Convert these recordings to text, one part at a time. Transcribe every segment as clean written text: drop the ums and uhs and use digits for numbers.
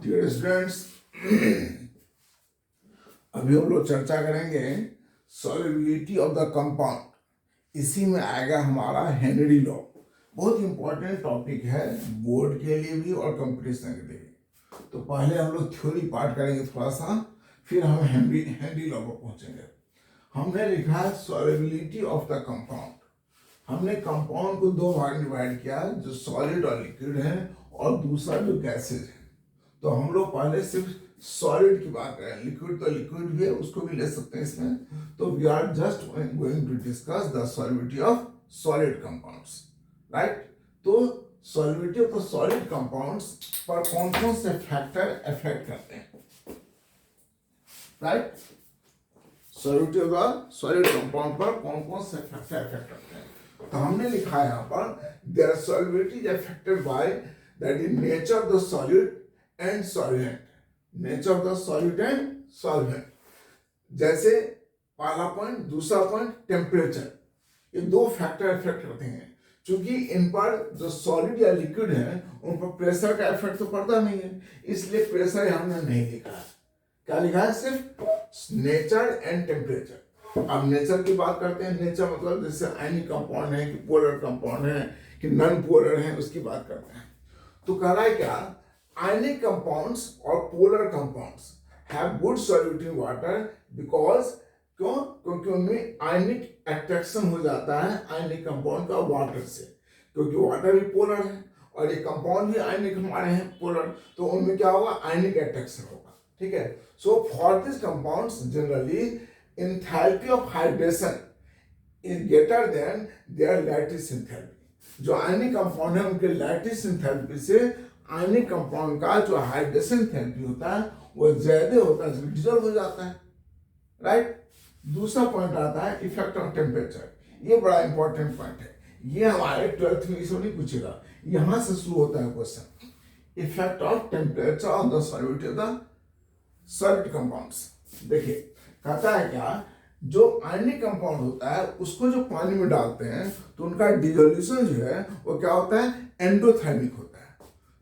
Dear students, अभी हम लोग चर्चा करेंगे सॉल्युबिलिटी ऑफ द कंपाउंड। इसी में आएगा हमारा हेनरी लॉ। बहुत इंपॉर्टेंट टॉपिक है बोर्ड के लिए भी और कंपटीशन के लिए भी। तो पहले हम लोग थ्योरी पार्ट करेंगे थोड़ा सा, फिर हम हेनरी लॉ पर पहुंचेंगे। हमने लिखा है सॉल्युबिलिटी ऑफ द कंपाउंड। हमने कंपाउंड को दो भाग में डिवाइड किया, जो सॉलिड और लिक्विड है और दूसरा जो गैसेज है। तो हम लोग पहले सिर्फ सॉलिड की बात करें, लिक्विड तो लिक्विड भी है, उसको भी ले सकते हैं इसमें। तो we are just going to discuss the solubility of solid compounds, right. तो solubility of the solid compounds पर कौन कौन से फैक्टर इफेक्ट करते हैं, right. Solubility of the solid compound पर कौन कौन से फैक्टर इफेक्ट करते हैं। तो हमने लिखा है यहाँ पर there solubility is affected by that is nature of the solid and solvent. Nature of the solid and solvent, जैसे पहला पॉइंट, दूसरा पॉइंट टेम्परेचर। ये दो फैक्टर इफेक्ट करते हैं। क्योंकि इन पर जो सॉलिड या लिक्विड है उन पर प्रेशर का इफेक्ट तो पड़ता नहीं है, इसलिए प्रेशर हमने नहीं लिखा है। क्या लिखा है? सिर्फ नेचर एंड टेम्परेचर। अब नेचर की बात करते हैं। नेचर मतलब जैसे आयनिक कंपाउंड है कि पोलर कंपाउंड है कि नॉन पोलर है, उसकी बात करते हैं। तो कह रहा है क्या, ionic compounds or polar compounds have good solubility in water because क्यों? क्योंकि उनमें आयनिक अट्रैक्शन हो जाता है आयनिक कंपाउंड का वाटर से, क्योंकि वाटर भी पोलर है और ये कंपाउंड भी आयनिक हमारे हैं पोलर, तो उनमें क्या होगा? आयनिक अट्रैक्शन होगा, ठीक है। So for this compounds generally enthalpy of hydration is greater than their lattice enthalpy. जो आयनिक कंपाउंड है उनके लैटिस एंथैल्पी से आयनिक कंपाउंड का जो हाइड्रेशन थेरेपी होता है वो ज्यादा होता है, डिजोल्व हो जाता है, राइट। दूसरा पॉइंट आता है इफेक्ट ऑफ टेम्परेचर। ये बड़ा इंपॉर्टेंट पॉइंट है, ये हमारे 12th में इसको नहीं पूछेगा, यहां से शुरू होता है question. Effect of temperature on the solubility of the solid compounds. देखिए कहता है क्या, जो आयनिक कंपाउंड होता है उसको जो पानी में डालते हैं तो उनका डिजोल्यूशन जो है वो क्या होता है? एंडोथर्मिक होता है।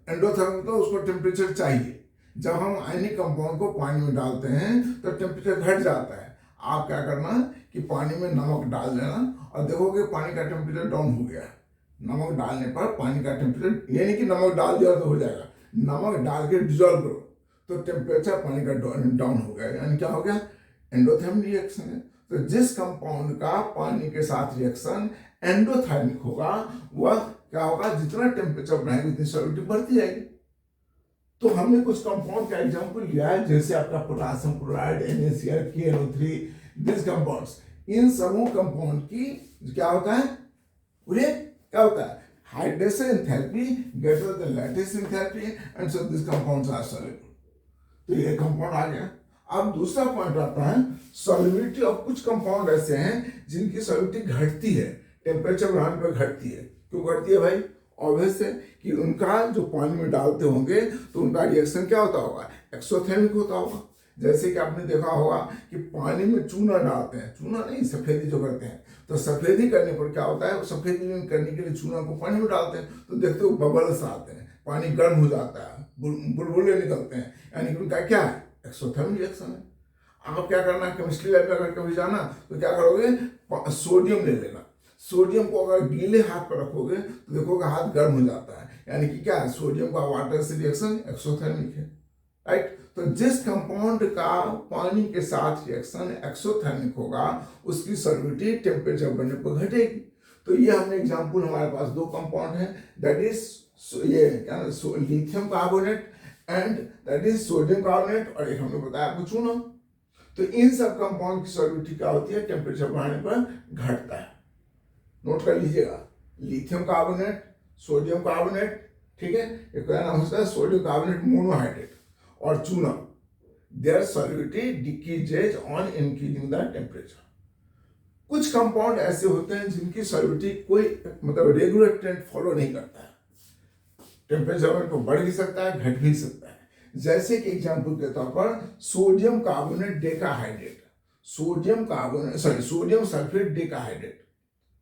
एंडोथर्मिक तो उसको टेम्परेचर चाहिए। जब हम आयनिक कंपाउंड को पानी में डालते हैं तो टेम्परेचर घट जाता है। आप क्या करना कि पानी में नमक डाल देना और देखोगे पानी का टेम्परेचर डाउन हो गया। नमक डालने पर पानी का टेम्परेचर, ये नहीं कि नमक डाल दिया तो हो जाएगा, नमक डाल के डिजोल्व करो तो टेम्परेचर पानी का डाउन हो गया, यानी क्या हो गया? एंडोथर्मिक रिएक्शन है। तो जिस कंपाउंड का पानी के साथ रिएक्शन एंडोथर्मिक होगा वह क्या होगा? जितना टेम्परेचर बढ़ाएंगे उतनी सॉलिबिलिटी बढ़ती जाएगी। तो हमने कुछ कंपाउंड का एग्जांपल लिया है, जैसे आपका potassium chloride, NaCl, KNO3, this compounds. इन समूह कंपाउंड की क्या होता है? बोलिए क्या होता है? Hydration enthalpy greater than lattice enthalpy and so this compounds are soluble. तो ये कंपाउंड आ गया। अब दूसरा पॉइंट आता है सॉल्युबिलिटी ऑफ कुछ कंपाउंड ऐसे हैं जिनकी सॉल्युबिलिटी घटती है, टेम्परेचर बढ़ाने पर घटती है। क्यों घटती है भाई? ऑब्वियस है कि उनका जो पानी में डालते होंगे तो उनका रिएक्शन क्या होता होगा? एक्सोथर्मिक होता होगा। जैसे कि आपने देखा होगा कि पानी में चूना डालते हैं, चूना नहीं सफेदी जो करते हैं, तो सफेदी करने पर क्या होता है? सफेदी करने के लिए चूना को पानी में डालते हैं तो देखते हो बबल्स आते हैं, पानी गर्म हो जाता है, बुलबुले निकलते हैं, यानी कि उनका क्या है? एक्सोथर्मिक रिएक्शन है। आप क्या करना, केमिस्ट्री लैब में अगर कभी जाना तो क्या करोगे? सोडियम ले लेना। सोडियम को अगर गीले हाथ पर रखोगे तो देखोगे हाथ गर्म हो जाता है, यानी कि क्या है? सोडियम का वाटर से रिएक्शन एक्सोथर्मिक है, राइट। तो जिस कंपाउंड का पानी के साथ रिएक्शन एक्सोथर्मिक होगा उसकी सॉल्युबिलिटी टेम्परेचर बढ़ने पर घटेगी। तो ये हमने एग्जांपल, हमारे पास दो कंपाउंड है, दैट इज ये क्या, lithium carbonate and that is sodium carbonate, और एक हमने बताया आपको चूना। तो इन सब कंपाउंड की सॉल्युबिलिटी क्या होती है? टेम्परेचर बढ़ाने पर घटता है। नोट कर लीजिएगा, लिथियम कार्बोनेट, सोडियम कार्बोनेट, ठीक है, एक क्या नाम होता है? सोडियम कार्बोनेट मोनोहाइड्रेट और चूना, their solubility decreases on increasing the temperature. कुछ कंपाउंड ऐसे होते हैं जिनकी सॉल्युबिलिटी कोई मतलब रेगुलर ट्रेंड फॉलो नहीं करता है, टेम्परेचर तो बढ़ भी सकता है घट भी सकता है। जैसे कि एग्जांपल के तौर पर sodium carbonate decahydrate, sodium sulphate decahydrate,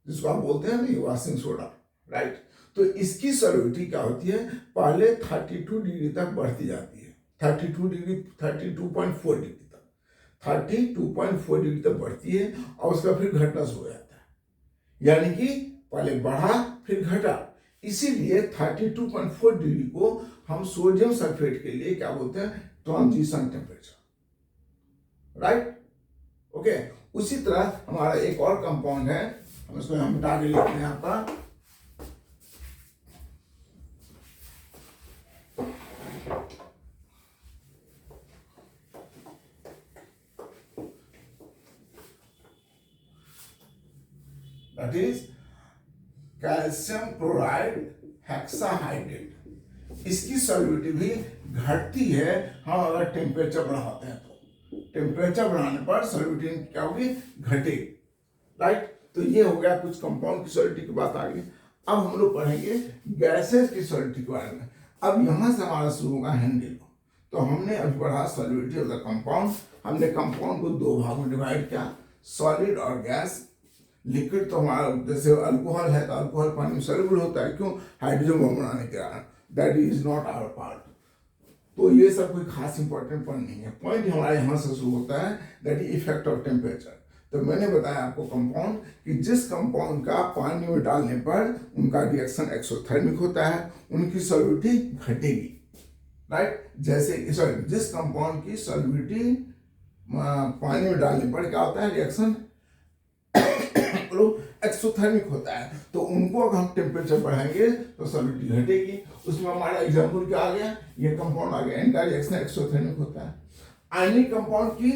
जिसको आप बोलते हैं ना वॉशिंग सोडा, राइट। तो इसकी सॉल्युबिलिटी क्या होती है? पहले 32 डिग्री तक बढ़ती जाती है, 32 डिग्री 32.4 डिग्री तक, 32.4 डिग्री तक बढ़ती है और उसका फिर घटना शुरू हो जाता है, यानी कि पहले बढ़ा फिर घटा। इसीलिए 32.4 डिग्री को हम सोडियम सल्फेट के लिए क्या बोलते हैं, ट्रांजिशन टेम्परेचर, राइट। ओके, उसी तरह हमारा एक और कंपाउंड है, हम इसको हम मिटा के लिखते हैं यहाँ पर, that is calcium chloride hexahydrate. इसकी सॉल्युबिलिटी भी घटती है हम अगर टेम्परेचर बढ़ाते हैं, तो टेम्परेचर बढ़ाने पर सॉल्युबिलिटी क्या होगी, घटेगी, राइट। तो ये हो गया कुछ कंपाउंड की सॉल्युबिलिटी की बात आ गई। अब हम लोग पढ़ेंगे गैसेस की सॉल्युबिलिटी के बारे में। अब यहां से हमारा शुरू होगा हैंडल। तो हमने अभी पढ़ा सॉल्युबिलिटी ऑफ द कंपाउंड। हमने कंपाउंड को दो भागों में डिवाइड किया, सॉलिड और गैस। लिक्विड तो हमारा जैसे अल्कोहल है तो अल्कोहल पानी में सॉल्युबल होता है, क्यों, हाइड्रोजन बम बनाने के कारण, that is not our part. तो ये सब कोई खास इंपॉर्टेंट पॉइंट नहीं है। पॉइंट हमारा यहाँ से शुरू होता है, that is effect of temperature. तो मैंने बताया आपको कंपाउंड कि जिस कंपाउंड का पानी में डालने पर उनका रिएक्शन एक्सोथर्मिक होता है, उनकी सॉल्युबिलिटी घटेगी, राइट। जैसे सॉरी, जिस कंपाउंड की सॉल्युबिलिटी पानी में डालने पर क्या होता है, रिएक्शन एक्सोथर्मिक होता है, तो उनको अगर हम टेम्परेचर बढ़ाएंगे तो सॉल्युबिलिटी घटेगी। उसमें हमारा एग्जांपल क्या आ गया, ये कंपाउंड आ गया, इनका रिएक्शन एक्सोथर्मिक होता है। आयनिक कंपाउंड की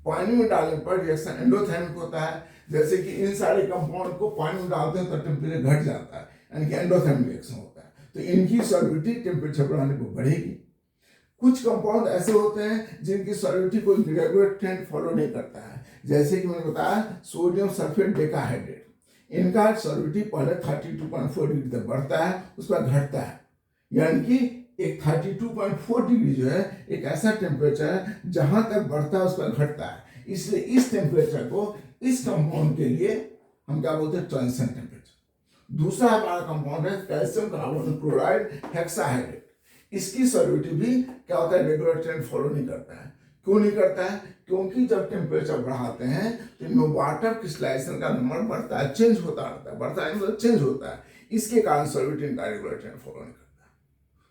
पानी में डालने पर रिएक्शन एंडोथर्मिक होता है। जैसे कि इन सारे कंपाउंड को पानी में डालते हैं तो टेम्परेचर घट जाता है, यानी कि एंडोथर्मिक रिएक्शन होता है। तो इनकी सॉल्युबिलिटी टेम्परेचर बढ़ाने पर बढ़ेगी। कुछ कंपाउंड ऐसे होते हैं जिनकी सॉल्युबिलिटी कोई रेगुलर ट्रेंड फॉलो नहीं करता है, जैसे कि मैंने बताया सोडियम सल्फेट डेकाहाइड्रेट। इनका सॉल्युबिलिटी पहले 32.4 डिग्री तक बढ़ता है, उसके बाद घटता है, यानी कि एक 32.4 डिग्री जो है एक ऐसा टेम्परेचर है जहां तक बढ़ता है उसके बाद घटता है। इसलिए इस टेम्परेचर को इस कंपाउंड के लिए हम क्या बोलते हैं, ट्रांजिशन टेम्परेचर। दूसरा हमारा कंपाउंड है कैल्शियम कार्बोनेट क्लोराइड हेक्साहाइड्रेट। इसकी सॉल्युबिलिटी भी क्या होता है, रेगुलर ट्रेंड फॉलो नहीं करता है। क्यों नहीं करता है, क्योंकि जब टेम्परेचर बढ़ाते हैं तो इनमें वाटर क्रिस्टलाइजेशन का नंबर बढ़ता है, चेंज होता रहता है, बढ़ता है मतलब चेंज होता है। इसके कारण सॉल्युबिलिटी का रेगुलर ट्रेंड फॉलो नहीं करता है।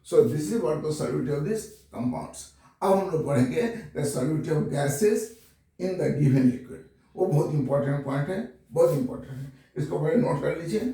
So this is what the solubility of this compounds. अब हम लोग पढ़ेंगे the solubility of gases in the given liquid. वो बहुत इंपॉर्टेंट पॉइंट है, बहुत इंपॉर्टेंट है, इसको पहले नोट कर लीजिए।